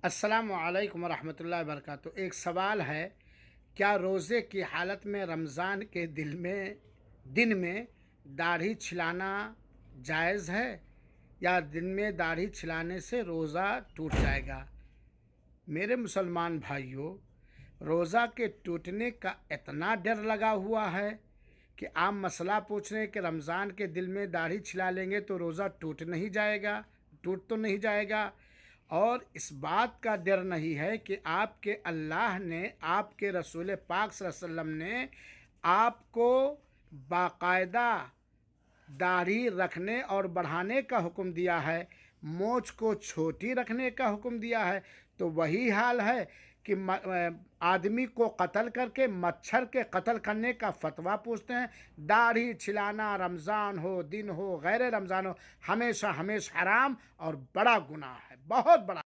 السلام علیکم ورحمۃ اللہ وبرکاتہ۔ ایک سوال ہے، کیا روزے کی حالت میں رمضان کے دن میں داڑھی چھلانا جائز ہے یا دن میں داڑھی چھلانے سے روزہ ٹوٹ جائے گا؟ میرے مسلمان بھائیوں، روزہ کے ٹوٹنے کا اتنا ڈر لگا ہوا ہے کہ آپ مسئلہ پوچھ رہے ہیں کہ رمضان کے دل میں داڑھی چھلا لیں گے تو روزہ ٹوٹ تو نہیں جائے گا، اور اس بات کا ڈر نہیں ہے کہ آپ کے اللہ نے، آپ کے رسول پاک صلی اللہ علیہ وسلم نے آپ کو باقاعدہ داڑھی رکھنے اور بڑھانے کا حکم دیا ہے، مونچھ کو چھوٹی رکھنے کا حکم دیا ہے۔ تو وہی حال ہے کہ آدمی کو قتل کر کے مچھر کے قتل کرنے کا فتویٰ پوچھتے ہیں۔ داڑھی چھلانا رمضان ہو، دن ہو، غیر رمضان ہو، ہمیشہ حرام اور بڑا گناہ ہے، بہت بڑا۔